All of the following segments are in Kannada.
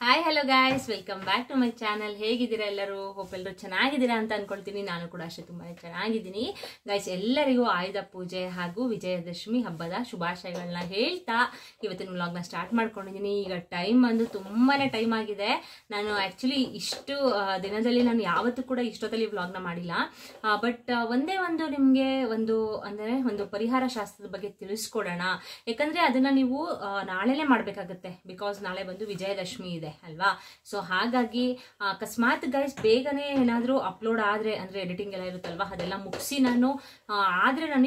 Hi hello guys, welcome back to my channel. ಹೇಗಿದ್ದೀರಾ ಎಲ್ಲರೂ? ಹೋಪ್ ಎಲ್ಲರೂ ಚೆನ್ನಾಗಿದ್ದೀರಾ ಅಂತ ಅನ್ಕೊಳ್ತೀನಿ. ನಾನು ಕೂಡ ಅಷ್ಟೇ ತುಂಬಾ ಚೆನ್ನಾಗಿದ್ದೀನಿ ಗೈಸ್. ಎಲ್ಲರಿಗೂ ಆಯುಧ ಪೂಜೆ ಹಾಗೂ ವಿಜಯದಶಮಿ ಹಬ್ಬದ ಶುಭಾಶಯಗಳನ್ನ ಹೇಳ್ತಾ ಇವತ್ತಿನ ವ್ಲಾಗ್ನ ಸ್ಟಾರ್ಟ್ ಮಾಡ್ಕೊಂಡಿದ್ದೀನಿ. ಈಗ ಟೈಮ್ ಬಂದು ತುಂಬಾನೇ ಟೈಮ್ ಆಗಿದೆ. ನಾನು ಆಕ್ಚುಲಿ ಇಷ್ಟು ದಿನದಲ್ಲಿ ನಾನು ಯಾವತ್ತೂ ಕೂಡ ಇಷ್ಟೊತ್ತಲ್ಲಿ ವ್ಲಾಗ್ನ ಮಾಡಿಲ್ಲ. ಬಟ್ ಒಂದೇ ಒಂದು ನಿಮಗೆ ಒಂದು ಪರಿಹಾರ ಶಾಸ್ತ್ರದ ಬಗ್ಗೆ ತಿಳಿಸ್ಕೊಡೋಣ. ಯಾಕಂದ್ರೆ ಅದನ್ನ ನೀವು ನಾಳೆನೇ ಮಾಡ್ಬೇಕಾಗತ್ತೆ. ಬಿಕಾಸ್ ನಾಳೆ ಬಂದು ವಿಜಯದಶಮಿ ಇದೆ ಅಲ್ವಾ. ಸೊ ಹಾಗಾಗಿ ಅಕಸ್ಮಾತ್ ಗೈಸ್ ಬೇಗನೆ ಏನಾದ್ರೂ ಅಪ್ಲೋಡ್ ಆದ್ರೆ, ಅಂದ್ರೆ ಎಡಿಟಿಂಗ್ ಎಲ್ಲ ಇರುತ್ತಲ್ವಾ, ಅದೆಲ್ಲ ಮುಗಿಸಿ ನಾನು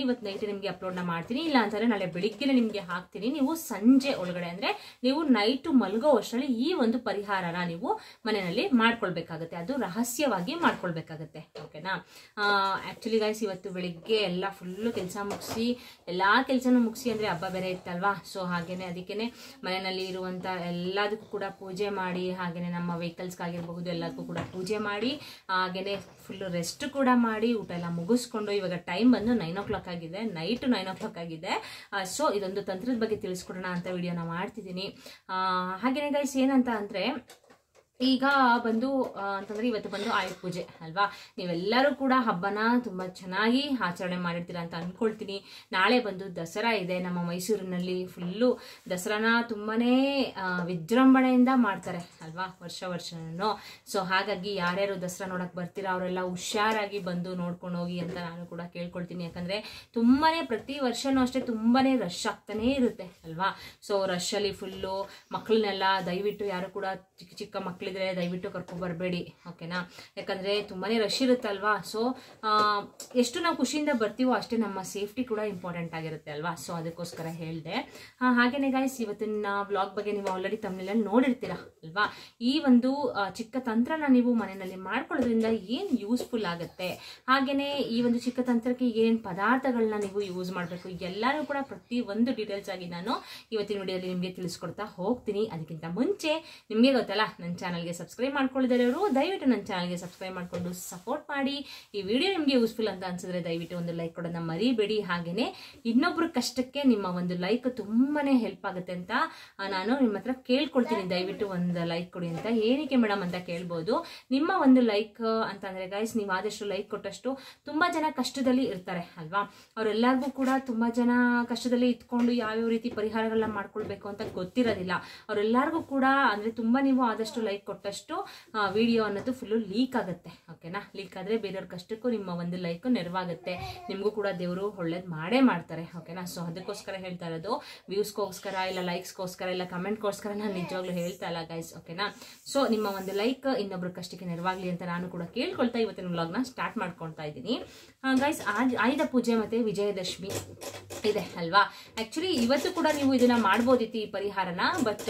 ಇವತ್ತು ನೈಟ್ ನಿಮ್ಗೆ ಅಪ್ಲೋಡ್ನ ಮಾಡ್ತೀನಿ. ಇಲ್ಲ ಅಂತಂದ್ರೆ ನಾಳೆ ಬೆಳಿಗ್ಗೆ ನಿಮ್ಗೆ ಹಾಕ್ತೀನಿ. ನೀವು ಸಂಜೆ ಒಳಗಡೆ ಅಂದ್ರೆ ನೀವು ನೈಟ್ ಮಲ್ಗೋ ಅಷ್ಟರಲ್ಲಿ ಈ ಒಂದು ಪರಿಹಾರನ ನೀವು ಮನೆಯಲ್ಲಿ ಮಾಡ್ಕೊಳ್ಬೇಕಾಗತ್ತೆ. ಅದು ರಹಸ್ಯವಾಗಿ ಮಾಡ್ಕೊಳ್ಬೇಕಾಗತ್ತೆ. ಓಕೆನಾ? ಆಕ್ಚುಲಿ ಗೈಸ್ ಇವತ್ತು ಬೆಳಿಗ್ಗೆ ಎಲ್ಲ ಫುಲ್ಲು ಕೆಲಸ ಮುಗಿಸಿ, ಎಲ್ಲಾ ಕೆಲಸನೂ ಮುಗಿಸಿ, ಅಂದ್ರೆ ಹಬ್ಬ ಬೇರೆ ಇತ್ತಲ್ವಾ. ಸೊ ಹಾಗೇನೆ ಅದಕ್ಕೇನೆ ಮನೆಯಲ್ಲಿ ಇರುವಂತ ಎಲ್ಲದಕ್ಕೂ ಕೂಡ ಪೂಜೆ ಮಾಡಿ, ಹಾಗೇನೆ ನಮ್ಮ ವೆಹಿಕಲ್ಸ್ ಆಗಿರಬಹುದು ಎಲ್ಲದಕ್ಕೂ ಕೂಡ ಪೂಜೆ ಮಾಡಿ, ಹಾಗೇನೆ ಫುಲ್ ರೆಸ್ಟ್ ಕೂಡ ಮಾಡಿ, ಊಟ ಎಲ್ಲ ಮುಗಿಸ್ಕೊಂಡು ಇವಾಗ ಟೈಮ್ ಬಂದು 9 o'clock ಆಗಿದೆ, ನೈಟ್ 9 o'clock ಆಗಿದೆ. ಸೊ ಇದೊಂದು ತಂತ್ರದ ಬಗ್ಗೆ ತಿಳಿಸ್ಕೊಡೋಣ ಅಂತ ವಿಡಿಯೋನ ಮಾಡ್ತಿದ್ದೀನಿ. ಹಾಗೇನೆ ಗೈಸ್ ಏನಂತ ಅಂದ್ರೆ, ಈಗ ಬಂದು ಅಂತಂದ್ರೆ ಇವತ್ತು ಬಂದು ಆಯುಧ ಪೂಜೆ ಅಲ್ವಾ. ನೀವೆಲ್ಲರೂ ಕೂಡ ಹಬ್ಬನ ತುಂಬಾ ಚೆನ್ನಾಗಿ ಆಚರಣೆ ಮಾಡಿರ್ತೀರಾ ಅಂತ ಅನ್ಕೊಳ್ತೀನಿ. ನಾಳೆ ಬಂದು ದಸರಾ ಇದೆ ನಮ್ಮ ಮೈಸೂರಿನಲ್ಲಿ. ಫುಲ್ಲು ದಸರಾನ ತುಂಬಾನೇ ವಿಜೃಂಭಣೆಯಿಂದ ಮಾಡ್ತಾರೆ ಅಲ್ವಾ, ವರ್ಷನೂ. ಸೊ ಹಾಗಾಗಿ ಯಾರ್ಯಾರು ದಸರಾ ನೋಡಕ್ ಬರ್ತೀರಾ ಅವರೆಲ್ಲ ಹುಷಾರಾಗಿ ಬಂದು ನೋಡ್ಕೊಂಡು ಹೋಗಿ ಅಂತ ನಾನು ಕೂಡ ಕೇಳ್ಕೊಳ್ತೀನಿ. ಯಾಕಂದ್ರೆ ತುಂಬಾನೇ ಪ್ರತಿ ವರ್ಷನೂ ಅಷ್ಟೇ ತುಂಬಾನೇ ರಶ್ ಆಗ್ತಾನೆ ಇರುತ್ತೆ ಅಲ್ವಾ. ಸೊ ರಶ್ ಅಲ್ಲಿ ಫುಲ್ಲು ಮಕ್ಕಳನ್ನೆಲ್ಲ ದಯವಿಟ್ಟು ಯಾರು ಕೂಡ ಚಿಕ್ಕ ಚಿಕ್ಕ ಮಕ್ಕಳಿದ್ರೆ ದಯವಿಟ್ಟು ಕರ್ಕೊಂಡು ಬರಬೇಡಿ. ಓಕೆನಾ? ಯಾಕಂದ್ರೆ ತುಂಬಾನೇ ರಶ್ ಇರುತ್ತಲ್ವಾ. ಸೊ ಎಷ್ಟು ನಾವು ಖುಷಿಯಿಂದ ಬರ್ತೀವೋ ಅಷ್ಟೇ ನಮ್ಮ ಸೇಫ್ಟಿ ಕೂಡ ಇಂಪಾರ್ಟೆಂಟ್ ಆಗಿರುತ್ತೆ ಅಲ್ವಾ. ಸೊ ಅದಕ್ಕೋಸ್ಕರ ಹೇಳಿದೆ. ಹಾಗೇನೆ ಗೈಸ್ ಇವತ್ತಿನ ವ್ಲಾಗ್ ಬಗ್ಗೆ ನೀವು ಆಲ್ರೆಡಿ ತಮ್ಮನೆಲ್ಲ ನೋಡಿರ್ತೀರಾ ಅಲ್ವಾ. ಈ ಒಂದು ಚಿಕ್ಕ ತಂತ್ರನ ನೀವು ಮನೆಯಲ್ಲಿ ಮಾಡ್ಕೊಳ್ಳೋದ್ರಿಂದ ಏನ್ ಯೂಸ್ಫುಲ್ ಆಗುತ್ತೆ, ಹಾಗೇನೆ ಈ ಒಂದು ಚಿಕ್ಕ ತಂತ್ರಕ್ಕೆ ಏನೇನು ಪದಾರ್ಥಗಳನ್ನ ನೀವು ಯೂಸ್ ಮಾಡಬೇಕು, ಎಲ್ಲಾನು ಕೂಡ ಪ್ರತಿ ಒಂದು ಡೀಟೇಲ್ಸ್ ಆಗಿ ನಾನು ಇವತ್ತಿನ ವಿಡಿಯೋದಲ್ಲಿ ನಿಮಗೆ ತಿಳಿಸ್ಕೊಡ್ತಾ ಹೋಗ್ತೀನಿ. ಅದಕ್ಕಿಂತ ಮುಂಚೆ ನಿಮಗೆ ಗೊತ್ತಲ್ಲ, ನನ್ನ ಚಾನಲ್ಗೆ ಸಬ್ಸ್ಕ್ರೈಬ್ ಮಾಡ್ಕೊಳ್ಳಿದವರು ದಯವಿಟ್ಟು ನನ್ನ ಚಾನಲ್ಗೆ ಸಬ್ಸ್ಕ್ರೈಬ್ ಮಾಡ್ಕೊಂಡು ಸಪೋರ್ಟ್ ಮಾಡಿ. ಈ ವಿಡಿಯೋ ನಿಮಗೆ ಯೂಸ್ಫುಲ್ ಅಂತ ಅನ್ಸಿದ್ರೆ ದಯವಿಟ್ಟು ಒಂದು ಲೈಕ್ ಕೊಡೋದನ್ನ ಮರಿಬೇಡಿ. ಹಾಗೇನೆ ಇನ್ನೊಬ್ರ ಕಷ್ಟಕ್ಕೆ ನಿಮ್ಮ ಒಂದು ಲೈಕ್ ತುಂಬಾನೇ ಹೆಲ್ಪ್ ಆಗುತ್ತೆ ಅಂತ ನಾನು ನಿಮ್ಮ ಹತ್ರ ಕೇಳ್ಕೊಳ್ತೀನಿ. ದಯವಿಟ್ಟು ಒಂದು ಲೈಕ್ ಕೊಡಿ ಅಂತ. ಏನಕ್ಕೆ ಮೇಡಮ್ ಅಂತ ಕೇಳ್ಬೋದು. ನಿಮ್ಮ ಒಂದು ಲೈಕ್ ಅಂತಂದ್ರೆ ಗೈಸ್, ನೀವು ಆದಷ್ಟು ಲೈಕ್ ಕೊಟ್ಟಷ್ಟು ತುಂಬಾ ಜನ ಕಷ್ಟದಲ್ಲಿ ಇರ್ತಾರೆ ಅಲ್ವಾ. ಅವರೆಲ್ಲರಿಗೂ ಕೂಡ ತುಂಬಾ ಜನ ಕಷ್ಟದಲ್ಲಿ ಇಟ್ಕೊಂಡು ಯಾವ್ಯಾವ ರೀತಿ ಪರಿಹಾರಗಳನ್ನ ಮಾಡ್ಕೊಳ್ಬೇಕು ಅಂತ ಗೊತ್ತಿರೋದಿಲ್ಲ. ಅವರೆಲ್ಲರಿಗೂ ಕೂಡ ಅಂದ್ರೆ ತುಂಬಾ ನೀವು ಆದಷ್ಟು ಲೈಕ್ ಕೊಟ್ಟಷ್ಟು ವಿಡಿಯೋ ಅನ್ನೋದು ಫುಲ್ಲು ಲೀಕ್ ಆಗುತ್ತೆ. ಓಕೆನಾ? ಲೀಕ್ ಆದ್ರೆ ಬೇರೆಯವ್ರ ಕಷ್ಟಕ್ಕೂ ನಿಮ್ಮ ಒಂದು ಲೈಕ್ ನೆರವಾಗುತ್ತೆ. ನಿಮಗೂ ಕೂಡ ದೇವರು ಒಳ್ಳೇದು ಮಾಡೇ ಮಾಡ್ತಾರೆ. ಓಕೆನಾ? ಸೊ ಅದಕ್ಕೋಸ್ಕರ ಹೇಳ್ತಾ ಇರೋದು. ವ್ಯೂಸ್ಗೋಸ್ಕರ ಇಲ್ಲ ಲೈಕ್ಸ್ಗೋಸ್ಕರ ಇಲ್ಲ ಕಮೆಂಟ್ಗೋಸ್ಕರ ನಾನು ನಿಜವಾಗ್ಲೂ ಹೇಳ್ತಾ ಇಲ್ಲ ಗೈಸ್. ಓಕೆನಾ? ಸೊ ನಿಮ್ಮ ಒಂದು ಲೈಕ್ ಇನ್ನೊಬ್ರ ಕಷ್ಟಕ್ಕೆ ನೆರವಾಗ್ಲಿ ಅಂತ ನಾನು ಕೂಡ ಕೇಳ್ಕೊಳ್ತಾ ಇವತ್ತಿನ ವ್ಲಾಗ್ನ ಸ್ಟಾರ್ಟ್ ಮಾಡ್ಕೊಳ್ತಾ ಇದ್ದೀನಿ ಗೈಸ್. ಆಯುಧ ಪೂಜೆ ಮತ್ತೆ ವಿಜಯದಶಮಿ ಇದೆ ಅಲ್ವಾ. ಆಕ್ಚುಲಿ ಇವತ್ತು ಕೂಡ ನೀವು ಇದನ್ನ ಮಾಡ್ಬೋದಿತ್ತು ಈ ಪರಿಹಾರನ. ಬಟ್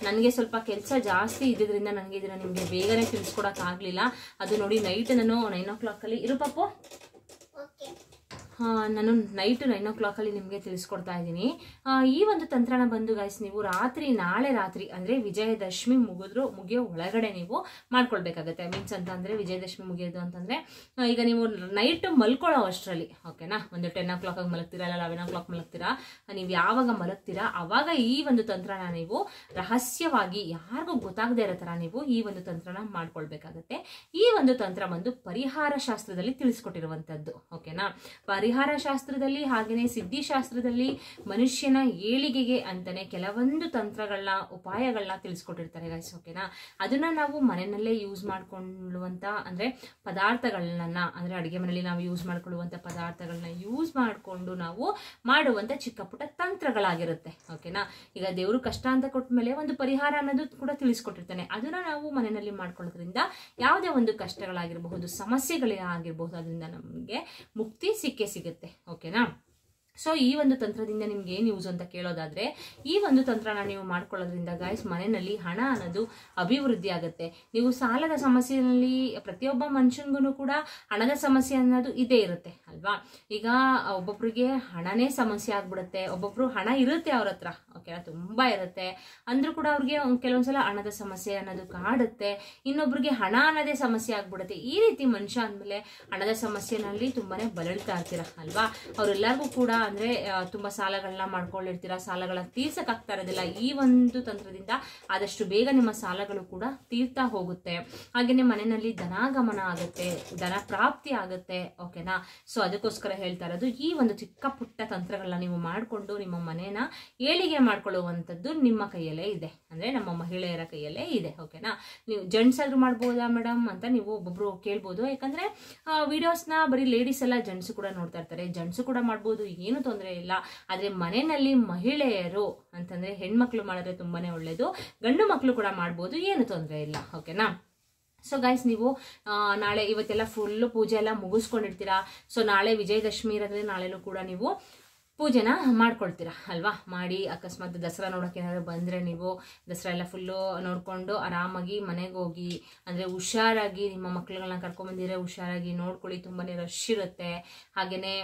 ನನಗೆ ಸ್ವಲ್ಪ ಕೆಲಸ ಜಾಸ್ತಿ ಇದ್ದಿದ್ರಿಂದ ನನಗೆ ಇದನ್ನ ನಿಮ್ಗೆ ಬೇಗನೆ ತಿಳಿಸ್ಕೊಡಕ್ ಆಗ್ಲಿಲ್ಲ. ಅದು ನೋಡಿ ನೈಟ್ ನಾನು 9 o'clock ಅಲ್ಲಿ ಇರು ಪಾಪು. ನಾನು ನೈಟ್ 9 o'clock ಅಲ್ಲಿ ನಿಮಗೆ ತಿಳಿಸ್ಕೊಡ್ತಾ ಇದ್ದೀನಿ. ಈ ಒಂದು ತಂತ್ರನ ಬಂದು ಗೈಸ್ ನೀವು ನಾಳೆ ರಾತ್ರಿ ಅಂದ್ರೆ ವಿಜಯದಶಮಿ ಮುಗಿಯೋ ಒಳಗಡೆ ನೀವು ಮಾಡ್ಕೊಳ್ಬೇಕಾಗತ್ತೆ. ಮೀನ್ಸ್ ಅಂತ ಅಂದ್ರೆ ವಿಜಯದಶಮಿ ಮುಗಿಯೋದು ಅಂತಂದ್ರೆ ಈಗ ನೀವು ನೈಟ್ ಮಲ್ಕೊಳ್ಳೋ ಅಷ್ಟರಲ್ಲಿ, ಓಕೆನಾ, ಒಂದು 10 o'clock ಆಗಿ ಮಲಗ್ತೀರಾ, ಇಲ್ಲ 11 o'clock ಮಲಗ್ತೀರಾ, ನೀವು ಯಾವಾಗ ಮಲಗ್ತೀರಾ ಅವಾಗ ಈ ಒಂದು ತಂತ್ರನ ನೀವು ರಹಸ್ಯವಾಗಿ ಯಾರಿಗೂ ಗೊತ್ತಾಗದೇ ಇರೋ ತರ ನೀವು ಈ ಒಂದು ತಂತ್ರನ ಮಾಡ್ಕೊಳ್ಬೇಕಾಗತ್ತೆ. ಈ ಒಂದು ತಂತ್ರ ಬಂದು ಪರಿಹಾರ ಶಾಸ್ತ್ರದಲ್ಲಿ ತಿಳಿಸ್ಕೊಟ್ಟಿರುವಂತದ್ದು. ಓಕೆನಾ? ಪರಿಹಾರ ಶಾಸ್ತ್ರದಲ್ಲಿ ಹಾಗೇನೆ ಸಿದ್ಧಿಶಾಸ್ತ್ರದಲ್ಲಿ ಮನುಷ್ಯನ ಏಳಿಗೆಗೆ ಅಂತಾನೆ ಕೆಲವೊಂದು ತಂತ್ರಗಳನ್ನ ಉಪಾಯಗಳನ್ನ ತಿಳಿಸ್ಕೊಟ್ಟಿರ್ತಾರೆ ಗೈಸ್. ಓಕೆನಾ? ಅದನ್ನ ನಾವು ಮನೆಯಲ್ಲೇ ಯೂಸ್ ಮಾಡ್ಕೊಳ್ಳುವಂತ ಅಂದ್ರೆ ಪದಾರ್ಥಗಳನ್ನ, ಅಂದ್ರೆ ಅಡಿಗೆ ಮನೆಯಲ್ಲಿ ನಾವು ಯೂಸ್ ಮಾಡ್ಕೊಳ್ಳುವಂತ ಪದಾರ್ಥಗಳನ್ನ ಯೂಸ್ ಮಾಡ್ಕೊಂಡು ನಾವು ಮಾಡುವಂತ ಚಿಕ್ಕ ಪುಟ್ಟ ತಂತ್ರಗಳಾಗಿರುತ್ತೆ. ಓಕೆನಾ? ಈಗ ದೇವರು ಕಷ್ಟ ಅಂತ ಕೊಟ್ಟ ಮೇಲೆ ಒಂದು ಪರಿಹಾರ ಅನ್ನೋದು ಕೂಡ ತಿಳಿಸ್ಕೊಟ್ಟಿರ್ತಾನೆ. ಅದನ್ನ ನಾವು ಮನೆಯಲ್ಲಿ ಮಾಡ್ಕೊಳ್ಳೋದ್ರಿಂದ ಯಾವುದೇ ಒಂದು ಕಷ್ಟಗಳಾಗಿರಬಹುದು, ಸಮಸ್ಯೆಗಳೇ ಆಗಿರಬಹುದು, ಅದರಿಂದ ನಮಗೆ ಮುಕ್ತಿ ಸಿಕ್ಕೇ ಸಿಗುತ್ತೆ. ಓಕೆನಾ? ಸೊ ಈ ಒಂದು ತಂತ್ರದಿಂದ ನಿಮ್ಗೆ ಏನ್ ಯೂಸ್ ಅಂತ ಕೇಳೋದಾದ್ರೆ, ಈ ಒಂದು ತಂತ್ರನ ನೀವು ಮಾಡ್ಕೊಳ್ಳೋದ್ರಿಂದ ಗೈಸ್ ಮನೆಯಲ್ಲಿ ಹಣ ಅನ್ನೋದು ಅಭಿವೃದ್ಧಿ ಆಗುತ್ತೆ. ನೀವು ಸಾಲದ ಸಮಸ್ಯೆಯಲ್ಲಿ ಪ್ರತಿಯೊಬ್ಬ ಮನುಷ್ಯನ್ಗೂ ಕೂಡ ಹಣದ ಸಮಸ್ಯೆ ಅನ್ನೋದು ಇದೇ ಇರುತ್ತೆ ಅಲ್ವಾ. ಈಗ ಒಬ್ಬೊಬ್ರಿಗೆ ಹಣನೇ ಸಮಸ್ಯೆ ಆಗ್ಬಿಡುತ್ತೆ, ಒಬ್ಬೊಬ್ರು ಹಣ ಇರುತ್ತೆ ಅವ್ರ ಹತ್ರ, ಓಕೆನಾ, ತುಂಬಾ ಇರುತ್ತೆ, ಅಂದ್ರೂ ಕೂಡ ಅವ್ರಿಗೆ ಕೆಲವೊಂದ್ಸಲ ಹಣದ ಸಮಸ್ಯೆ ಅನ್ನೋದು ಕಾಡುತ್ತೆ. ಇನ್ನೊಬ್ರಿಗೆ ಹಣ ಅನ್ನೋದೇ ಸಮಸ್ಯೆ ಆಗ್ಬಿಡುತ್ತೆ. ಈ ರೀತಿ ಮನುಷ್ಯ ಅಂದ್ಮೇಲೆ ಹಣದ ಸಮಸ್ಯೆನಲ್ಲಿ ತುಂಬಾನೇ ಬಳಲ್ತಾ ಇರ್ತೀರ ಅಲ್ವಾ. ಅವರೆಲ್ಲರಿಗೂ ಕೂಡ ಅಂದ್ರೆ ತುಂಬಾ ಸಾಲಗಳನ್ನ ಮಾಡ್ಕೊಂಡಿರ್ತೀರಾ, ಸಾಲಗಳನ್ನ ತೀರ್ಸಕ್ಕಾಗ್ತಾ ಇರೋದಿಲ್ಲ, ಈ ಒಂದು ತಂತ್ರದಿಂದ ಆದಷ್ಟು ಬೇಗ ನಿಮ್ಮ ಸಾಲಗಳು ಕೂಡ ತೀರ್ತಾ ಹೋಗುತ್ತೆ. ಹಾಗೇನೆ ಮನೆಯಲ್ಲಿ ಧನಾಗಮನ ಆಗುತ್ತೆ, ಧನ ಪ್ರಾಪ್ತಿ ಆಗುತ್ತೆ. ಓಕೆನಾ? ಸೊ ಅದಕ್ಕೋಸ್ಕರ ಹೇಳ್ತಾ ಇರೋದು, ಈ ಒಂದು ಚಿಕ್ಕ ಪುಟ್ಟ ತಂತ್ರಗಳನ್ನ ನೀವು ಮಾಡಿಕೊಂಡು ನಿಮ್ಮ ಮನೇನ ಏಳಿಗೆ ಮಾಡ್ಕೊಳ್ಳುವಂಥದ್ದು ನಿಮ್ಮ ಕೈಯಲ್ಲೇ ಇದೆ, ಅಂದ್ರೆ ನಮ್ಮ ಮಹಿಳೆಯರ ಕೈಯಲ್ಲೇ ಇದೆ. ಓಕೆನಾ? ನೀವು ಜೆಂಟ್ಸ್ ಆದ್ರೂ ಮಾಡ್ಬೋದಾ ಮೇಡಮ್ ಅಂತ ನೀವು ಒಬ್ಬೊಬ್ರು ಕೇಳ್ಬೋದು. ಯಾಕಂದ್ರೆ ವಿಡಿಯೋಸ್ನ ಬರೀ ಲೇಡೀಸ್ ಎಲ್ಲ ಜೆಂಟ್ಸ್ ಕೂಡ ನೋಡ್ತಾ ಇರ್ತಾರೆ, ಜೆಂಟ್ಸ್ ಕೂಡ ಮಾಡ್ಬೋದು, ಏನು ತೊಂದರೆ ಇಲ್ಲ. ಆದ್ರೆ ಮನೆಯಲ್ಲಿ ಮಹಿಳೆಯರು ಅಂತಂದ್ರೆ ಹೆಣ್ಮಕ್ಳು ಮಾಡಿದ್ರೆ ತುಂಬಾನೇ ಒಳ್ಳೇದು, ಗಂಡು ಮಕ್ಕಳು ಕೂಡ ಮಾಡ್ಬೋದು, ಏನು ತೊಂದರೆ ಇಲ್ಲ. ಓಕೆನಾ? ಸೊ ಗೈಸ್, ನೀವು ನಾಳೆ ಇವತ್ತೆಲ್ಲ ಫುಲ್ಲು ಪೂಜೆ ಎಲ್ಲ ಮುಗಿಸ್ಕೊಂಡಿರ್ತೀರಾ. ಸೊ ನಾಳೆ ವಿಜಯದಶಮಿ ಇರೋದ್ರೆ ನಾಳೆನೂ ಕೂಡ ನೀವು ಪೂಜೆನ ಮಾಡ್ಕೊಳ್ತೀರಾ ಅಲ್ವಾ? ಮಾಡಿ ಅಕಸ್ಮಾತ್ ದಸರಾ ನೋಡೋಕೆ ಏನಾದ್ರು ಬಂದರೆ ನೀವು ದಸರಾ ಎಲ್ಲ ಫುಲ್ಲು ನೋಡಿಕೊಂಡು ಆರಾಮಾಗಿ ಮನೆಗೆ ಹೋಗಿ, ಅಂದರೆ ಹುಷಾರಾಗಿ ನಿಮ್ಮ ಮಕ್ಳುಗಳನ್ನ ಕರ್ಕೊಂಬಂದಿದ್ರೆ ಹುಷಾರಾಗಿ ನೋಡ್ಕೊಳ್ಳಿ. ತುಂಬಾ ರಶ್ ಇರುತ್ತೆ. ಹಾಗೆಯೇ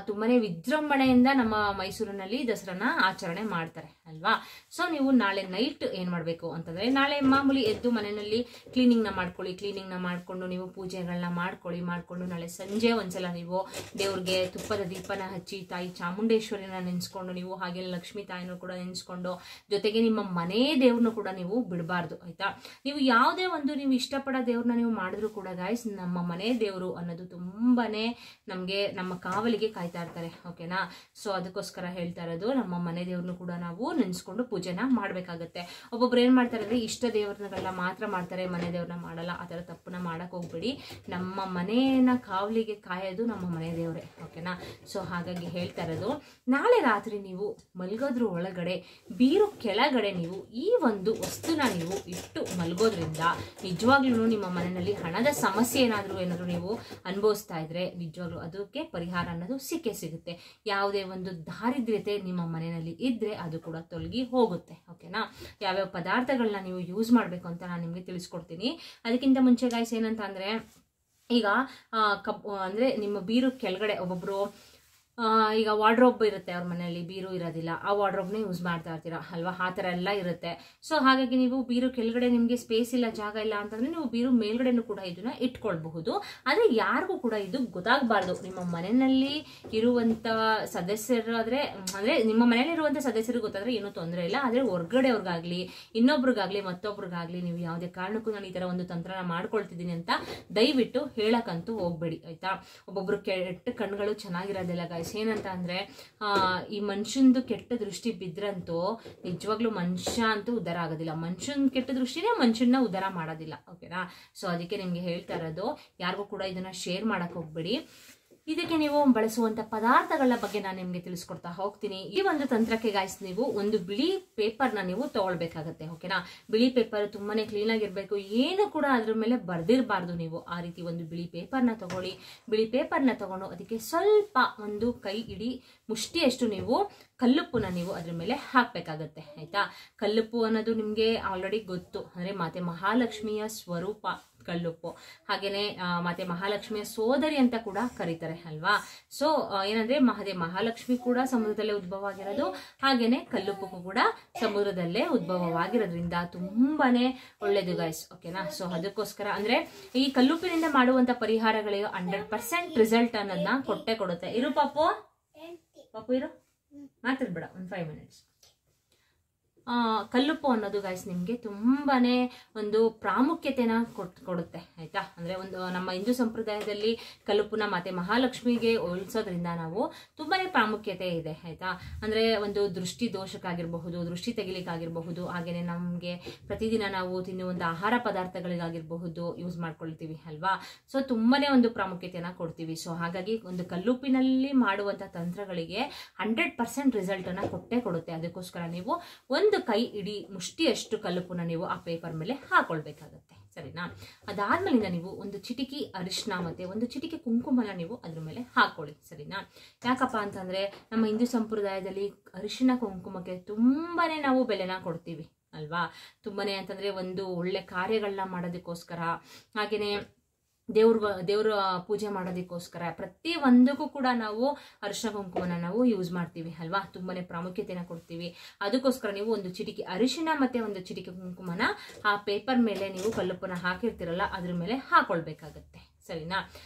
ತುಂಬಾನೇ ವಿಜೃಂಭಣೆಯಿಂದ ನಮ್ಮ ಮೈಸೂರಿನಲ್ಲಿ ದಸರಾನ ಆಚರಣೆ ಮಾಡ್ತಾರೆ ಅಲ್ವಾ? ಸೊ ನೀವು ನಾಳೆ ನೈಟ್ ಏನ್ ಮಾಡಬೇಕು ಅಂತಂದ್ರೆ, ನಾಳೆ ಮಾಮೂಲಿ ಎದ್ದು ಮನೆಯಲ್ಲಿ ಕ್ಲೀನಿಂಗ್ನ ಮಾಡ್ಕೊಳ್ಳಿ. ಕ್ಲೀನಿಂಗ್ನ ಮಾಡಿಕೊಂಡು ನೀವು ಪೂಜೆಗಳನ್ನ ಮಾಡಿಕೊಂಡು ನಾಳೆ ಸಂಜೆ ಒಂದ್ಸಲ ನೀವು ದೇವ್ರಿಗೆ ತುಪ್ಪದ ದೀಪನ ಹಚ್ಚಿ ತಾಯಿ ಚಾಮುಂಡೇಶ್ವರಿನ ನೆನೆಸ್ಕೊಂಡು ನೀವು, ಹಾಗೆ ಲಕ್ಷ್ಮೀ ತಾಯಿನೂ ಕೂಡ ನೆನೆಸ್ಕೊಂಡು, ಜೊತೆಗೆ ನಿಮ್ಮ ಮನೆ ದೇವ್ರನ್ನು ಕೂಡ ನೀವು ಬಿಡಬಾರ್ದು. ಆಯ್ತಾ? ನೀವು ಯಾವುದೇ ಒಂದು ನೀವು ಇಷ್ಟಪಡೋ ದೇವ್ರನ್ನ ನೀವು ಮಾಡಿದ್ರು ಕೂಡ ಗಾಯ್ಸ್, ನಮ್ಮ ಮನೆ ದೇವರು ಅನ್ನೋದು ತುಂಬಾನೇ ನಮಗೆ ನಮ್ಮ ಕಾವಲಿಗೆ ಕಾಯ್ತಾ ಇರ್ತಾರೆ. ಓಕೆನಾ? ಸೊ ಅದಕ್ಕೋಸ್ಕರ ಹೇಳ್ತಾ ಇರೋದು, ನಮ್ಮ ಮನೆ ದೇವ್ರನ್ನು ಕೂಡ ನಾವು ನೆನೆಸ್ಕೊಂಡು ಪೂಜೆನ ಮಾಡ್ಬೇಕಾಗತ್ತೆ. ಒಬ್ಬೊಬ್ರು ಏನ್ ಮಾಡ್ತಾರೆ ಅಂದ್ರೆ ಇಷ್ಟ ದೇವ್ರಗಳನ್ನ ಮಾತ್ರ ಮಾಡ್ತಾರೆ, ಮನೆ ದೇವ್ರನ್ನ ಮಾಡಲ್ಲ. ಆ ತರ ತಪ್ಪನ್ನ ಮಾಡಕ್ ಹೋಗ್ಬೇಡಿ. ನಮ್ಮ ಮನೆಯನ್ನ ಕಾವಲಿಗೆ ಕಾಯೋದು ನಮ್ಮ ಮನೆ ದೇವ್ರೆ. ಓಕೆನಾ? ಸೊ ಹಾಗಾಗಿ ಹೇಳ್ತಾ ಇರೋದು, ನಾಳೆ ರಾತ್ರಿ ನೀವು ಮಲ್ಗೋದ್ರ ಒಳಗಡೆ ಬೀರು ಕೆಳಗಡೆ ನೀವು ಈ ಒಂದು ವಸ್ತುನ ನೀವು ಇಟ್ಟು ಮಲ್ಗೋದ್ರಿಂದ ನಿಜವಾಗ್ಲೂ ನಿಮ್ಮ ಮನೆಯಲ್ಲಿ ಹಣದ ಸಮಸ್ಯೆ ಏನಾದ್ರು ನೀವು ಅನುಭವಿಸ್ತಾ ಇದ್ರೆ ನಿಜವಾಗ್ಲೂ ಅದಕ್ಕೆ ಪರಿಹಾರ ಅನ್ನೋದು ಸಿಕ್ಕೇ ಸಿಗುತ್ತೆ. ಯಾವುದೇ ಒಂದು ದಾರಿದ್ರ್ಯತೆ ನಿಮ್ಮ ಮನೆಯಲ್ಲಿ ಇದ್ರೆ ಅದು ಕೂಡ ತೊಲಗಿ ಹೋಗುತ್ತೆ. ಓಕೆನಾ? ಯಾವ್ಯಾವ ಪದಾರ್ಥಗಳನ್ನ ನೀವು ಯೂಸ್ ಮಾಡಬೇಕು ಅಂತ ನಾನು ನಿಮಗೆ ತಿಳಿಸ್ಕೊಡ್ತೀನಿ. ಅದಕ್ಕಿಂತ ಮುಂಚೆ ಗಾಯ್ಸ್ ಏನಂತ ಅಂದ್ರೆ, ಈಗ ಅಂದ್ರೆ ನಿಮ್ಮ ಬೀರು ಕೆಳಗಡೆ ಒಬ್ಬೊಬ್ರು ಈಗ ವಾರ್ಡ್ರೋಬ್ ಇರುತ್ತೆ, ಅವ್ರ ಮನೆಯಲ್ಲಿ ಬೀರು ಇರೋದಿಲ್ಲ, ಆ ವಾರ್ಡ್ರೋಬ್ನೇ ಯೂಸ್ ಮಾಡ್ತಾ ಇರ್ತೀರಾ ಅಲ್ವಾ? ಆ ಥರ ಎಲ್ಲ ಇರುತ್ತೆ. ಸೊ ಹಾಗಾಗಿ ನೀವು ಬೀರು ಕೆಳಗಡೆ ನಿಮಗೆ ಸ್ಪೇಸ್ ಇಲ್ಲ, ಜಾಗ ಇಲ್ಲ ಅಂತಂದ್ರೆ ನೀವು ಬೀರು ಮೇಲ್ಗಡೆನೂ ಕೂಡ ಇದನ್ನ ಇಟ್ಕೊಳ್ಬಹುದು. ಆದರೆ ಯಾರಿಗೂ ಕೂಡ ಇದು ಗೊತ್ತಾಗಬಾರ್ದು. ನಿಮ್ಮ ಮನೆಯಲ್ಲಿ ಇರುವಂತ ಸದಸ್ಯರು ಅಂದ್ರೆ ನಿಮ್ಮ ಮನೆಯಲ್ಲಿ ಇರುವಂತ ಸದಸ್ಯರಿಗೆ ಗೊತ್ತಾದ್ರೆ ಏನೂ ತೊಂದರೆ ಇಲ್ಲ. ಆದರೆ ಹೊರಗಡೆಯವ್ರಿಗಾಗ್ಲಿ ಇನ್ನೊಬ್ರಿಗಾಗ್ಲಿ ಮತ್ತೊಬ್ರಿಗಾಗ್ಲಿ ನೀವು ಯಾವುದೇ ಕಾರಣಕ್ಕೂ ನಾನು ಈ ಥರ ಒಂದು ತಂತ್ರನ ಮಾಡ್ಕೊಳ್ತಿದ್ದೀನಿ ಅಂತ ದಯವಿಟ್ಟು ಹೇಳಕ್ಕಂತೂ ಹೋಗ್ಬೇಡಿ. ಆಯ್ತಾ? ಒಬ್ಬೊಬ್ರು ಕೆಟ್ಟ ಕಣ್ಗಳು ಚೆನ್ನಾಗಿರೋದಿಲ್ಲ ಗಾಯ್ಸ್. ಏನಂತ ಅಂದ್ರೆ ಈ ಮನುಷ್ಯಂದು ಕೆಟ್ಟ ದೃಷ್ಟಿ ಬಿದ್ರಂತೂ ನಿಜವಾಗ್ಲೂ ಮನುಷ್ಯ ಅಂತೂ ಉದ್ಧಾರ ಆಗೋದಿಲ್ಲ. ಮನುಷ್ಯನ್ ಕೆಟ್ಟ ದೃಷ್ಟಿನೇ ಮನುಷ್ಯನ ಉದ್ಧಾರ ಮಾಡೋದಿಲ್ಲ. ಓಕೆನಾ? ಸೊ ಅದಕ್ಕೆ ನಿಮ್ಗೆ ಹೇಳ್ತಾ ಇರೋದು, ಯಾರಿಗೂ ಕೂಡ ಇದನ್ನ ಶೇರ್ ಮಾಡಕ್ ಹೋಗ್ಬೇಡಿ. ಇದಕ್ಕೆ ನೀವು ಬಳಸುವಂತ ಪದಾರ್ಥಗಳ ಬಗ್ಗೆ ನಾನು ನಿಮ್ಗೆ ತಿಳಿಸ್ಕೊಡ್ತಾ ಹೋಗ್ತೀನಿ. ಈ ಒಂದು ತಂತ್ರಕ್ಕೆ ಗಾಯ್ಸ್, ನೀವು ಒಂದು ಬಿಳಿ ಪೇಪರ್ನ ನೀವು ತಗೊಳ್ಬೇಕಾಗತ್ತೆ. ಓಕೆನಾ? ಬಿಳಿ ಪೇಪರ್ ತುಂಬಾನೇ ಕ್ಲೀನ್ ಆಗಿರ್ಬೇಕು, ಏನು ಕೂಡ ಅದ್ರ ಮೇಲೆ ಬರ್ದಿರಬಾರ್ದು. ನೀವು ಆ ರೀತಿ ಒಂದು ಬಿಳಿ ಪೇಪರ್ನ ತಗೊಳ್ಳಿ. ಬಿಳಿ ಪೇಪರ್ನ ತಗೊಂಡು ಅದಕ್ಕೆ ಸ್ವಲ್ಪ ಒಂದು ಕೈ ಇಡೀ ಮುಷ್ಟಿಯಷ್ಟು ನೀವು ಕಲ್ಲುಪ್ಪುನ ನೀವು ಅದ್ರ ಮೇಲೆ ಹಾಕ್ಬೇಕಾಗತ್ತೆ. ಆಯ್ತಾ? ಕಲ್ಲುಪ್ಪು ಅನ್ನೋದು ನಿಮ್ಗೆ ಆಲ್ರೆಡಿ ಗೊತ್ತು, ಅಂದ್ರೆ ಮಾತೆ ಮಹಾಲಕ್ಷ್ಮಿಯ ಸ್ವರೂಪ ಕಲ್ಲುಪ್ಪು. ಹಾಗೇನೆ ಮತ್ತೆ ಮಹಾಲಕ್ಷ್ಮಿಯ ಸೋದರಿ ಅಂತ ಕೂಡ ಕರೀತಾರೆ ಅಲ್ವಾ? ಸೊ ಏನಂದ್ರೆ ಮಹಾಲಕ್ಷ್ಮಿ ಕೂಡ ಸಮುದ್ರದಲ್ಲೇ ಉದ್ಭವ ಆಗಿರೋದು, ಹಾಗೇನೆ ಕಲ್ಲುಪ್ಪು ಕೂಡ ಸಮುದ್ರದಲ್ಲೇ ಉದ್ಭವವಾಗಿರೋದ್ರಿಂದ ತುಂಬಾನೇ ಒಳ್ಳೇದು ಗೈಸ್. ಓಕೆನಾ? ಸೊ ಅದಕ್ಕೋಸ್ಕರ ಅಂದ್ರೆ ಈ ಕಲ್ಲುಪ್ಪಿನಿಂದ ಮಾಡುವಂತ ಪರಿಹಾರಗಳಿಗೆ 100% ರಿಸಲ್ಟ್ ಅನ್ನೋದನ್ನ ಕೊಟ್ಟೆ ಕೊಡುತ್ತೆ. ಇರು ಪಾಪು ಇರು, ಮಾತಾಡ್ಬೇಡ ಒಂದು 5 minutes. ಕಲ್ಲುಪ್ಪು ಅನ್ನೋದು ಗೈಸ್ ನಿಮ್ಗೆ ತುಂಬಾನೇ ಒಂದು ಪ್ರಾಮುಖ್ಯತೆನ ಕೊಡುತ್ತೆ. ಆಯ್ತಾ? ಅಂದ್ರೆ ಒಂದು ನಮ್ಮ ಹಿಂದೂ ಸಂಪ್ರದಾಯದಲ್ಲಿ ಕಲ್ಲುಪ್ಪುನ ಮತ್ತೆ ಮಹಾಲಕ್ಷ್ಮಿಗೆ ಹೋಲಿಸೋದ್ರಿಂದ ನಾವು ತುಂಬಾನೇ ಪ್ರಾಮುಖ್ಯತೆ ಇದೆ. ಆಯ್ತಾ? ಅಂದ್ರೆ ಒಂದು ದೃಷ್ಟಿ ದೋಷಕ್ಕಾಗಿರಬಹುದು, ದೃಷ್ಟಿ ತೆಗಿಲಿಕ್ಕಾಗಿರಬಹುದು, ಹಾಗೇನೆ ನಮ್ಗೆ ಪ್ರತಿದಿನ ನಾವು ತಿನ್ನುವಂತ ಆಹಾರ ಪದಾರ್ಥಗಳಿಗಾಗಿರಬಹುದು ಯೂಸ್ ಮಾಡ್ಕೊಳ್ತೀವಿ ಅಲ್ವಾ? ಸೊ ತುಂಬಾನೇ ಒಂದು ಪ್ರಾಮುಖ್ಯತೆಯನ್ನ ಕೊಡ್ತೀವಿ. ಸೊ ಹಾಗಾಗಿ ಒಂದು ಕಲ್ಲುಪ್ಪಿನಲ್ಲಿ ಮಾಡುವಂತ ತಂತ್ರಗಳಿಗೆ 100% ರಿಸಲ್ಟ್ ಅನ್ನ ಕೊಟ್ಟೇ ಕೊಡುತ್ತೆ. ಅದಕ್ಕೋಸ್ಕರ ನೀವು ಒಂದು ಕೈ ಇಡೀ ಮುಷ್ಟಿಯಷ್ಟು ಕಲ್ಲುಪ್ಪನ್ನ ನೀವು ಆ ಪೇಪರ್ ಮೇಲೆ ಹಾಕೊಳ್ಬೇಕಾಗತ್ತೆ. ಸರಿನಾ? ಅದಾದ್ಮೇಲಿಂದ ನೀವು ಒಂದು ಚಿಟಿಕಿ ಅರಿಶಿನ ಮತ್ತೆ ಒಂದು ಚಿಟಿಕೆ ಕುಂಕುಮನ ನೀವು ಅದ್ರ ಮೇಲೆ ಹಾಕೊಳ್ಳಿ. ಸರಿನಾ? ಯಾಕಪ್ಪ ಅಂತಂದ್ರೆ ನಮ್ಮ ಹಿಂದೂ ಸಂಪ್ರದಾಯದಲ್ಲಿ ಅರಿಶಿನ ಕುಂಕುಮಕ್ಕೆ ತುಂಬಾನೇ ನಾವು ಬೆಲೆನ ಕೊಡ್ತೀವಿ ಅಲ್ವಾ? ತುಂಬಾನೇ ಅಂತಂದ್ರೆ ಒಂದು ಒಳ್ಳೆ ಕಾರ್ಯಗಳನ್ನ ಮಾಡೋದಕ್ಕೋಸ್ಕರ, ಹಾಗೇನೆ ದೇವ್ರ ಪೂಜೆ ಮಾಡೋದಕ್ಕೋಸ್ಕರ ಪ್ರತಿ ಒಂದಕ್ಕೂ ಕೂಡ ನಾವು ಅರಿಶಿನ ಕುಂಕುಮನ ನಾವು ಯೂಸ್ ಮಾಡ್ತೀವಿ ಅಲ್ವಾ? ತುಂಬಾನೇ ಪ್ರಾಮುಖ್ಯತೆನ ಕೊಡ್ತೀವಿ. ಅದಕ್ಕೋಸ್ಕರ ನೀವು ಒಂದು ಚಿಟಿಕೆ ಅರಿಶಿನ ಮತ್ತೆ ಒಂದು ಚಿಟಿಕೆ ಕುಂಕುಮನ ಆ ಪೇಪರ್ ಮೇಲೆ ನೀವು ಕಲ್ಲುಪ್ಪನ ಹಾಕಿರ್ತಿರಲ್ಲ ಅದ್ರ ಮೇಲೆ ಹಾಕೊಳ್ಬೇಕಾಗತ್ತೆ. ಸರಿನಾ.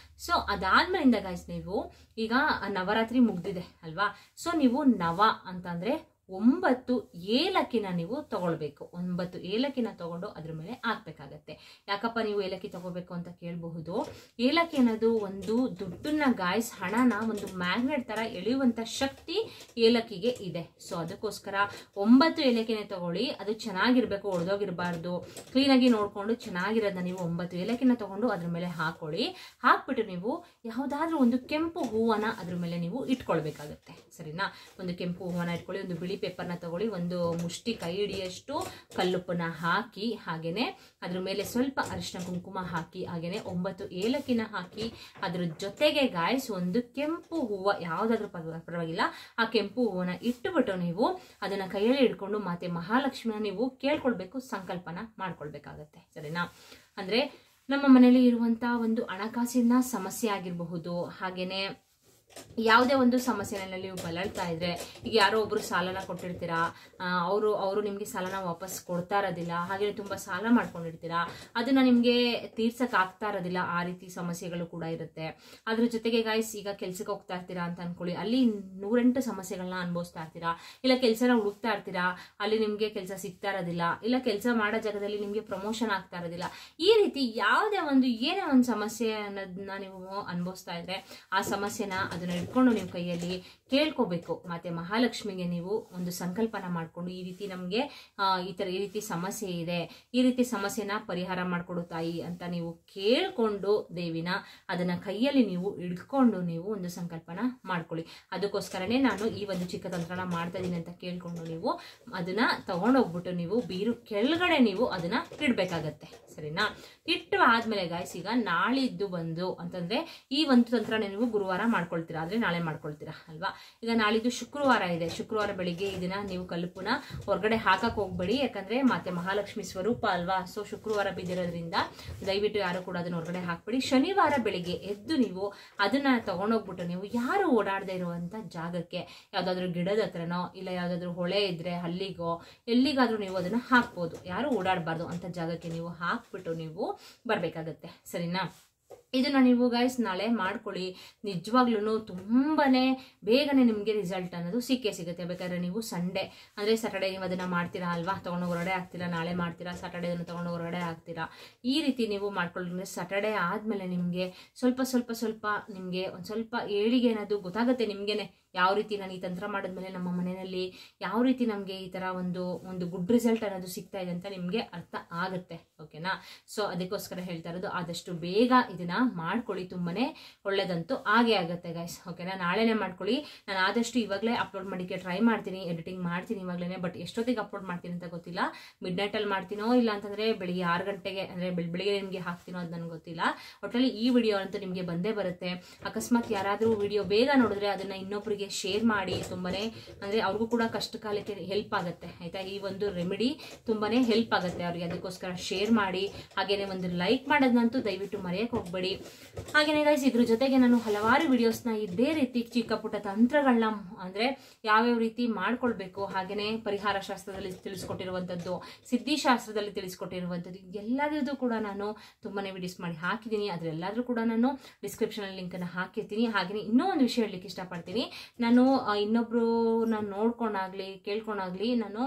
ಸೊ ಅದಾದ್ಮೇಲಿಂದ ಗೈಸ್ ನೀವು ಈಗ ನವರಾತ್ರಿ ಮುಗ್ದಿದೆ ಅಲ್ವಾ. ಸೊ ನೀವು ನವ ಅಂತಂದ್ರೆ 9 ಏಲಕ್ಕಿನ ನೀವು ತಗೊಳ್ಬೇಕು. 9 ಏಲಕ್ಕಿನ ತಗೊಂಡು ಅದ್ರ ಮೇಲೆ ಹಾಕ್ಬೇಕಾಗತ್ತೆ. ಯಾಕಪ್ಪ ನೀವು ಏಲಕ್ಕಿ ತಗೋಬೇಕು ಅಂತ ಕೇಳಬಹುದು. ಏಲಕ್ಕಿ ಅನ್ನೋದು ಒಂದು ದುಡ್ಡನ್ನ ಗಾಯ್ಸ್, ಹಣನ ಒಂದು ಮ್ಯಾಗ್ನೆಟ್ ತರ ಎಳೆಯುವಂತ ಶಕ್ತಿ ಏಲಕ್ಕಿಗೆ ಇದೆ. ಸೊ ಅದಕ್ಕೋಸ್ಕರ 9 ಏಲಕ್ಕಿನೇ ತಗೊಳ್ಳಿ. ಅದು ಚೆನ್ನಾಗಿರ್ಬೇಕು, ಒಡೆದೋಗಿರಬಾರ್ದು. ಕ್ಲೀನಾಗಿ ನೋಡ್ಕೊಂಡು ಚೆನ್ನಾಗಿರೋದನ್ನ ನೀವು 9 ಏಲಕ್ಕಿನ ತಗೊಂಡು ಅದ್ರ ಮೇಲೆ ಹಾಕೊಳ್ಳಿ. ಹಾಕ್ಬಿಟ್ಟು ನೀವು ಯಾವುದಾದ್ರೂ ಒಂದು ಕೆಂಪು ಹೂವನ್ನ ಅದ್ರ ಮೇಲೆ ನೀವು ಇಟ್ಕೊಳ್ಬೇಕಾಗತ್ತೆ. ಸರಿನಾ. ಒಂದು ಕೆಂಪು ಹೂವನ್ನ ಇಟ್ಕೊಳ್ಳಿ, ಒಂದು ಬಿಳಿ ಪೇಪರ್ನ ತಗೊಳ್ಳಿ, ಒಂದು ಮುಷ್ಟಿ ಕೈ ಹಿಡಿಯಷ್ಟು ಕಲ್ಲುಪ್ಪನ್ನ ಹಾಕಿ, ಹಾಗೇನೆ ಅದ್ರ ಮೇಲೆ ಸ್ವಲ್ಪ ಅರಿಶಿನ ಕುಂಕುಮ ಹಾಕಿ, ಹಾಗೇನೆ 9 ಏಲಕ್ಕಿನ ಹಾಕಿ, ಅದ್ರ ಜೊತೆಗೆ ಗಾಯ್ಸ್ ಒಂದು ಕೆಂಪು ಹೂವ ಯಾವ್ದಾದ್ರೂ ಪರವಾಗಿಲ್ಲ, ಆ ಕೆಂಪು ಹೂವನ್ನ ಇಟ್ಟುಬಿಟ್ಟು ನೀವು ಅದನ್ನ ಕೈಯಲ್ಲಿ ಇಟ್ಕೊಂಡು ಮಾತೆ ಮಹಾಲಕ್ಷ್ಮಿನ ನೀವು ಕೇಳ್ಕೊಳ್ಬೇಕು, ಸಂಕಲ್ಪನ ಮಾಡ್ಕೊಳ್ಬೇಕಾಗತ್ತೆ. ಸರಿನಾ. ಅಂದ್ರೆ ನಮ್ಮ ಮನೆಯಲ್ಲಿ ಇರುವಂತ ಒಂದು ಹಣಕಾಸಿನ ಸಮಸ್ಯೆ ಆಗಿರಬಹುದು, ಹಾಗೇನೆ ಯಾವುದೇ ಒಂದು ಸಮಸ್ಯೆನಲ್ಲಿ ನೀವು ಬಲಳ್ತಾ ಇದ್ರೆ, ಈಗ ಯಾರೋ ಒಬ್ರು ಸಾಲನ ಕೊಟ್ಟಿರ್ತೀರಾ, ಅವರು ನಿಮ್ಗೆ ಸಾಲನ ವಾಪಸ್ ಕೊಡ್ತಾ ಇರೋದಿಲ್ಲ, ಹಾಗೆ ತುಂಬಾ ಸಾಲ ಮಾಡ್ಕೊಂಡಿರ್ತೀರಾ, ಅದನ್ನ ನಿಮ್ಗೆ ತೀರ್ಸಕ್ ಆಗ್ತಾ ಇರೋದಿಲ್ಲ, ಆ ರೀತಿ ಸಮಸ್ಯೆಗಳು ಕೂಡ ಇರುತ್ತೆ. ಅದ್ರ ಜೊತೆಗೆ ಗಾಯ್ಸ್ ಈಗ ಕೆಲ್ಸಕ್ಕೆ ಹೋಗ್ತಾ ಇರ್ತೀರಾ ಅಂತ ಅನ್ಕೊಳ್ಳಿ, ಅಲ್ಲಿ 108 ಸಮಸ್ಯೆಗಳನ್ನ ಅನುಭವಿಸ್ತಾ ಇರ್ತೀರಾ, ಇಲ್ಲ ಕೆಲಸನ ಹುಡುಕ್ತಾ ಇರ್ತೀರಾ, ಅಲ್ಲಿ ನಿಮ್ಗೆ ಕೆಲಸ ಸಿಗ್ತಾ ಇರೋದಿಲ್ಲ, ಇಲ್ಲ ಕೆಲಸ ಮಾಡೋ ಜಾಗದಲ್ಲಿ ನಿಮ್ಗೆ ಪ್ರಮೋಷನ್ ಆಗ್ತಾ ಇರೋದಿಲ್ಲ. ಈ ರೀತಿ ಯಾವುದೇ ಒಂದು ಏನೇ ಒಂದು ಸಮಸ್ಯೆ ಅನ್ನೋದನ್ನ ನೀವು ಅನುಭವಿಸ್ತಾ ಇದ್ರೆ, ಆ ಸಮಸ್ಯೆನ ಅದನ್ನ ಇಟ್ಕೊಂಡು ನೀವು ಕೈಯಲ್ಲಿ ಕೇಳ್ಕೋಬೇಕು. ಮತ್ತೆ ಮಹಾಲಕ್ಷ್ಮಿಗೆ ನೀವು ಒಂದು ಸಂಕಲ್ಪನ ಮಾಡ್ಕೊಂಡು, ಈ ರೀತಿ ನಮ್ಗೆ ಈ ರೀತಿ ಸಮಸ್ಯೆ ಇದೆ, ಈ ರೀತಿ ಸಮಸ್ಯೆನ ಪರಿಹಾರ ಮಾಡ್ಕೊಡು ತಾಯಿ ಅಂತ ನೀವು ಕೇಳ್ಕೊಂಡು ದೇವಿನ ಅದನ್ನ ಕೈಯಲ್ಲಿ ನೀವು ಹಿಡ್ಕೊಂಡು ನೀವು ಒಂದು ಸಂಕಲ್ಪನ ಮಾಡ್ಕೊಳ್ಳಿ. ಅದಕ್ಕೋಸ್ಕರನೇ ನಾನು ಈ ಒಂದು ಚಿಕ್ಕ ತಂತ್ರನ ಮಾಡ್ತಾ ಇದೀನಿ ಅಂತ ಕೇಳ್ಕೊಂಡು ನೀವು ಅದನ್ನ ತಗೊಂಡೋಗ್ಬಿಟ್ಟು ನೀವು ಬೀರು ಕೆಳಗಡೆ ನೀವು ಅದನ್ನ ಇಡ್ಬೇಕಾಗತ್ತೆ. ಸರಿನಾ. ಇಟ್ಟು ಆದ್ಮೇಲೆ ಗಾಯ್ಸ್ ಈಗ ನಾಳಿದ್ದು ಬಂದು ಅಂತಂದ್ರೆ ಈ ಒಂದು ತಂತ್ರನ ನೀವು ಗುರುವಾರ ಮಾಡ್ಕೊಳ್ತೀರಾ, ಆದ್ರೆ ನಾಳೆ ಮಾಡ್ಕೊಳ್ತೀರಾ ಅಲ್ವಾ. ಈಗ ನಾಳಿದ್ದು ಶುಕ್ರವಾರ ಇದೆ, ಶುಕ್ರವಾರ ಬೆಳಿಗ್ಗೆ ಇದನ್ನ ನೀವು ಕಲ್ಲುಪ್ಪನ ಹೊರಗಡೆ ಹಾಕಕ್ ಹೋಗ್ಬೇಡಿ, ಯಾಕಂದ್ರೆ ಮತ್ತೆ ಮಹಾಲಕ್ಷ್ಮಿ ಸ್ವರೂಪ ಅಲ್ವಾ. ಸೊ ಶುಕ್ರವಾರ ಬಿದ್ದಿರೋದ್ರಿಂದ ದಯವಿಟ್ಟು ಯಾರು ಕೂಡ ಅದನ್ನ ಹೊರಗಡೆ ಹಾಕ್ಬೇಡಿ. ಶನಿವಾರ ಬೆಳಿಗ್ಗೆ ಎದ್ದು ನೀವು ಅದನ್ನ ತಗೊಂಡೋಗ್ಬಿಟ್ಟು ನೀವು ಯಾರು ಓಡಾಡದೆ ಇರುವಂತ ಜಾಗಕ್ಕೆ, ಯಾವ್ದಾದ್ರು ಗಿಡದ ಹತ್ರನೋ ಇಲ್ಲ ಯಾವ್ದಾದ್ರು ಹೊಳೆ ಇದ್ರೆ ಅಲ್ಲಿಗೋ ಎಲ್ಲಿಗಾದ್ರೂ ನೀವು ಅದನ್ನ ಹಾಕ್ಬೋದು. ಯಾರು ಓಡಾಡಬಾರ್ದು ಅಂತ ಜಾಗಕ್ಕೆ ನೀವು ಹಾಕ್ಬಿಟ್ಟು ನೀವು ಬರ್ಬೇಕಾಗತ್ತೆ. ಸರಿನಾ. ಇದನ್ನ ನೀವು ಗೈಸ್ ನಾಳೆ ಮಾಡ್ಕೊಳ್ಳಿ. ನಿಜವಾಗ್ಲೂ ತುಂಬಾನೇ ಬೇಗನೆ ನಿಮ್ಗೆ ರಿಸಲ್ಟ್ ಅನ್ನೋದು ಸಿಕ್ಕೇ ಸಿಗುತ್ತೆ. ಬೇಕಾದ್ರೆ ನೀವು ಸಂಡೇ ಅಂದ್ರೆ ಸ್ಯಾಟರ್ಡೇ ನೀವು ಅದನ್ನ ಮಾಡ್ತೀರಾ ಅಲ್ವಾ, ತಗೊಂಡು ಹೊರಗಡೆ ಹಾಕ್ತೀರಾ, ನಾಳೆ ಮಾಡ್ತೀರಾ, ಸ್ಯಾಟರ್ಡೇ ಅದನ್ನ ತಗೊಂಡು ಹೊರಗಡೆ ಹಾಕ್ತೀರಾ. ಈ ರೀತಿ ನೀವು ಮಾಡ್ಕೊಳ್ಳಿ. ಸ್ಯಾಟರ್ಡೇ ಆದ್ಮೇಲೆ ನಿಮ್ಗೆ ಸ್ವಲ್ಪ ನಿಮ್ಗೆ ಒಂದ್ ಸ್ವಲ್ಪ ಏಳಿಗೆ ಅನ್ನೋದು ಗೊತ್ತಾಗುತ್ತೆ ನಿಮ್ಗೆನೆ. ಯಾವ ರೀತಿ ನಾನು ಈ ತಂತ್ರ ಮಾಡಿದ್ಮೇಲೆ ನಮ್ಮ ಮನೆಯಲ್ಲಿ ಯಾವ ರೀತಿ ನಮ್ಗೆ ಈ ತರ ಒಂದು ಗುಡ್ ರಿಸಲ್ಟ್ ಅನ್ನೋದು ಸಿಗ್ತಾ ಇದೆ ಅಂತ ನಿಮ್ಗೆ ಅರ್ಥ ಆಗುತ್ತೆ. ಓಕೆನಾ. ಸೊ ಅದಕ್ಕೋಸ್ಕರ ಹೇಳ್ತಾ ಇರೋದು ಆದಷ್ಟು ಬೇಗ ಇದನ್ನ ಮಾಡ್ಕೊಳ್ಳಿ, ತುಂಬಾನೇ ಒಳ್ಳೇದಂತೂ ಆಗೇ ಆಗುತ್ತೆ ಗೈಸ್. ಓಕೆನಾ. ನಾಳೆನೆ ಮಾಡ್ಕೊಳ್ಳಿ. ನಾನು ಆದಷ್ಟು ಇವಾಗಲೇ ಅಪ್ಲೋಡ್ ಮಾಡಿಕ್ಕೆ ಟ್ರೈ ಮಾಡ್ತೀನಿ, ಎಡಿಟಿಂಗ್ ಮಾಡ್ತೀನಿ ಇವಾಗಲೇ. ಬಟ್ ಎಷ್ಟೊತ್ತಿಗೆ ಅಪ್ಲೋಡ್ ಮಾಡ್ತೀನಿ ಅಂತ ಗೊತ್ತಿಲ್ಲ. ಮಿಡ್ ನೈಟ್ ಅಲ್ಲಿ ಮಾಡ್ತೀನೋ ಇಲ್ಲ ಅಂತಂದ್ರೆ ಬೆಳಿಗ್ಗೆ 6 ಗಂಟೆಗೆ ಅಂದ್ರೆ ಬೆಳಿಗ್ಗೆ ನಿಮ್ಗೆ ಹಾಕ್ತೀನೋ ಅದು ನನಗೆ ಗೊತ್ತಿಲ್ಲ. ಒಟ್ಟಲ್ಲಿ ಈ ವಿಡಿಯೋ ಅಂತೂ ನಿಮ್ಗೆ ಬಂದೇ ಬರುತ್ತೆ. ಅಕಸ್ಮಾತ್ ಯಾರಾದ್ರೂ ವಿಡಿಯೋ ಬೇಗ ನೋಡಿದ್ರೆ ಅದನ್ನ ಇನ್ನೊಬ್ರಿಗೆ ಶೇರ್ ಮಾಡಿ. ತುಂಬಾನೇ ಅಂದ್ರೆ ಅವ್ರಿಗೂ ಕೂಡ ಕಷ್ಟ ಕಾಲಕ್ಕೆ ಹೆಲ್ಪ್ ಆಗುತ್ತೆ ಆಯ್ತಾ. ಈ ಒಂದು ರೆಮಿಡಿ ತುಂಬಾನೇ ಹೆಲ್ಪ್ ಆಗುತ್ತೆ ಅವ್ರಿಗೆ. ಅದಕ್ಕೋಸ್ಕರ ಶೇರ್ ಮಾಡಿ. ಹಾಗೇನೆ ಒಂದು ಲೈಕ್ ಮಾಡೋದಂತೂ ದಯವಿಟ್ಟು ಮರೆಯಕ್ಕೆ ಹೋಗ್ಬೇಡಿ. ಹಾಗೇನೆ ಗೈಸ್ ಇದ್ರ ಜೊತೆಗೆ ನಾನು ಹಲವಾರು ವಿಡಿಯೋಸ್ನ ಇದೇ ರೀತಿ ಚಿಕ್ಕ ಪುಟ್ಟ ತಂತ್ರಗಳನ್ನ ಅಂದ್ರೆ ಯಾವ್ಯಾವ ರೀತಿ ಮಾಡ್ಕೊಳ್ಬೇಕು, ಹಾಗೇನೆ ಪರಿಹಾರ ಶಾಸ್ತ್ರದಲ್ಲಿ ತಿಳಿಸ್ಕೊಟ್ಟಿರುವಂತದ್ದು, ಸಿದ್ಧಿಶಾಸ್ತ್ರದಲ್ಲಿ ತಿಳಿಸ್ಕೊಟ್ಟಿರುವಂತದ್ದು ಎಲ್ಲದೂ ಕೂಡ ನಾನು ತುಂಬಾನೇ ವಿಡಿಯೋಸ್ ಮಾಡಿ ಹಾಕಿದ್ದೀನಿ. ಅದ್ರೆಲ್ಲಾದ್ರೂ ಕೂಡ ನಾನು ಡಿಸ್ಕ್ರಿಪ್ಷನ್ ಅಲ್ಲಿ ಲಿಂಕ್ ಅನ್ನ ಹಾಕಿರ್ತೀನಿ. ಹಾಗೇನೆ ಇನ್ನೂ ಒಂದು ವಿಷಯ ಹೇಳಲಿಕ್ಕೆ ಇಷ್ಟಪಡ್ತೀನಿ. ನಾನು ಇನ್ನೊಬ್ರು ನಾನು ನೋಡ್ಕೊಂಡಾಗ್ಲಿ ಕೇಳ್ಕೊಂಡಾಗ್ಲಿ ನಾನು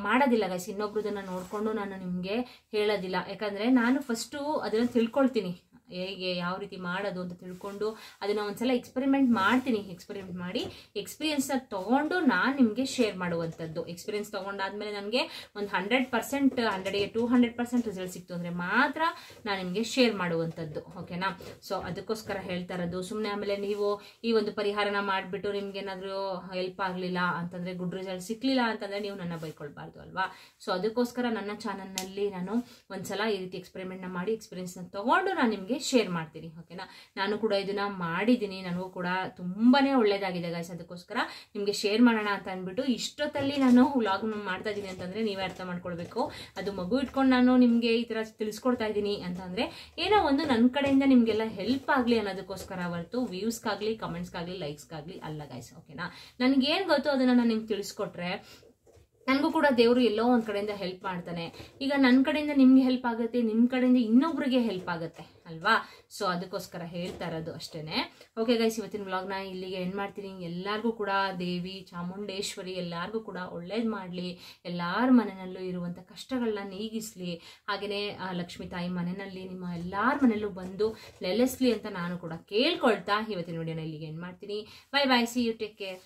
ಮಾಡೋದಿಲ್ಲ ಗೈಸ್. ಇನ್ನೊಬ್ರದನ್ನ ನೋಡ್ಕೊಂಡು ನಾನು ನಿಮ್ಗೆ ಹೇಳೋದಿಲ್ಲ. ಯಾಕಂದ್ರೆ ನಾನು ಫಸ್ಟು ಅದನ್ನ ತಿಳ್ಕೊಳ್ತೀನಿ, ಹೇಗೆ ಯಾವ ರೀತಿ ಮಾಡೋದು ಅಂತ ತಿಳ್ಕೊಂಡು ಅದನ್ನ ಒಂದ್ಸಲ ಎಕ್ಸ್ಪೆರಿಮೆಂಟ್ ಮಾಡ್ತೀನಿ. ಎಕ್ಸ್ಪೆರಿಮೆಂಟ್ ಮಾಡಿ ಎಕ್ಸ್ಪೀರಿಯನ್ಸ್ನ ತಗೊಂಡು ನಾನು ನಿಮಗೆ ಶೇರ್ ಮಾಡುವಂಥದ್ದು. ಎಕ್ಸ್ಪೀರಿಯನ್ಸ್ ತಗೊಂಡಾದ್ಮೇಲೆ ನನಗೆ ಒಂದು 100%, 100ಗೆ 200% ರಿಸಲ್ಟ್ ಸಿಕ್ತು ಅಂದರೆ ಮಾತ್ರ ನಾನು ನಿಮಗೆ ಶೇರ್ ಮಾಡುವಂಥದ್ದು. ಓಕೆನಾ. ಸೊ ಅದಕ್ಕೋಸ್ಕರ ಹೇಳ್ತಾ ಇರೋದು. ಸುಮ್ಮನೆ ಆಮೇಲೆ ನೀವು ಈ ಒಂದು ಪರಿಹಾರನ ಮಾಡಿಬಿಟ್ಟು ನಿಮ್ಗೇನಾದರೂ ಹೆಲ್ಪ್ ಆಗಲಿಲ್ಲ ಅಂತಂದರೆ, ಗುಡ್ ರಿಸಲ್ಟ್ ಸಿಕ್ಕಲಿಲ್ಲ ಅಂತಂದರೆ ನೀವು ನನ್ನ ಬೈಕೊಳ್ಬಾರ್ದು ಅಲ್ವಾ. ಸೊ ಅದಕ್ಕೋಸ್ಕರ ನನ್ನ ಚಾನಲ್ನಲ್ಲಿ ನಾನು ಒಂದ್ಸಲ ಈ ರೀತಿ ಎಕ್ಸ್ಪೆರಿಮೆಂಟ್ನ ಮಾಡಿ ಎಕ್ಸ್ಪೀರಿಯನ್ಸ್ನ ತಗೊಂಡು ನಾನು ನಿಮಗೆ ಶೇರ್ ಮಾಡ್ತೀನಿ. ಓಕೆನಾ. ನಾನು ಕೂಡ ಇದನ್ನ ಮಾಡಿದ್ದೀನಿ, ನನಗೂ ಕೂಡ ತುಂಬಾನೇ ಒಳ್ಳೇದಾಗಿದೆ ಗೈಸ್. ಅದಕ್ಕೋಸ್ಕರ ನಿಮ್ಗೆ ಶೇರ್ ಮಾಡೋಣ ಅಂತ ಅಂದ್ಬಿಟ್ಟು ಇಷ್ಟೊತ್ತಲ್ಲಿ ನಾನು ವ್ಲಾಗ್ ಮಾಡ್ತಾ ಇದ್ದೀನಿ ಅಂತಂದ್ರೆ ನೀವೇ ಅರ್ಥ ಮಾಡ್ಕೊಳ್ಬೇಕು. ಅದು ಮಗು ಇಟ್ಕೊಂಡು ನಾನು ನಿಮ್ಗೆ ಈ ತರ ತಿಳಿಸ್ಕೊಡ್ತಾ ಇದ್ದೀನಿ ಅಂತಂದ್ರೆ ಏನೋ ಒಂದು ನನ್ನ ಕಡೆಯಿಂದ ನಿಮ್ಗೆಲ್ಲ ಹೆಲ್ಪ್ ಆಗ್ಲಿ ಅನ್ನೋದಕ್ಕೋಸ್ಕರ ಹೊರತು ವ್ಯೂಸ್ಗಾಗ್ಲಿ ಕಮೆಂಟ್ಸ್ಗಾಗ್ಲಿ ಲೈಕ್ಸ್ಗಾಗ್ಲಿ ಅಲ್ಲ ಗೈಸ್. ಓಕೆನಾ. ನನ್ಗೇನ್ ಗೊತ್ತು ಅದನ್ನ ನಾನು ನಿಮ್ಗೆ ತಿಳಿಸ್ಕೊಟ್ರೆ ನನಗೂ ಕೂಡ ದೇವರು ಎಲ್ಲೋ ಒಂದ್ ಕಡೆಯಿಂದ ಹೆಲ್ಪ್ ಮಾಡ್ತಾನೆ. ಈಗ ನನ್ನ ಕಡೆಯಿಂದ ನಿಮ್ಗೆ ಹೆಲ್ಪ್ ಆಗುತ್ತೆ, ನಿಮ್ ಕಡೆಯಿಂದ ಇನ್ನೊಬ್ರಿಗೆ ಹೆಲ್ಪ್ ಆಗುತ್ತೆ ಅಲ್ವಾ. ಸೊ ಅದಕ್ಕೋಸ್ಕರ ಹೇಳ್ತಾ ಇರೋದು ಅಷ್ಟೇ. ಓಕೆ ಗೈಸ್, ಇವತ್ತಿನ ವ್ಲಾಗ್ನ ಇಲ್ಲಿಗೆ ಎಂಡ್ ಮಾಡ್ತೀನಿ. ಎಲ್ಲರಿಗೂ ಕೂಡ ದೇವಿ ಚಾಮುಂಡೇಶ್ವರಿ ಎಲ್ಲರಿಗೂ ಕೂಡ ಒಳ್ಳೇದು ಮಾಡಲಿ, ಎಲ್ಲರ ಮನೆಯಲ್ಲೂ ಇರುವಂಥ ಕಷ್ಟಗಳನ್ನ ನೀಗಿಸ್ಲಿ, ಹಾಗೆಯೇ ಲಕ್ಷ್ಮೀ ತಾಯಿ ಮನೆಯಲ್ಲಿ ನಿಮ್ಮ ಎಲ್ಲರ ಮನೆಯಲ್ಲೂ ಬಂದು ನೆಲೆಸ್ಲಿ ಅಂತ ನಾನು ಕೂಡ ಕೇಳ್ಕೊಳ್ತಾ ಇವತ್ತಿನ ವಿಡಿಯೋನ ಇಲ್ಲಿಗೆ ಎಂಡ್ ಮಾಡ್ತೀನಿ. Bye bye, see you, take care.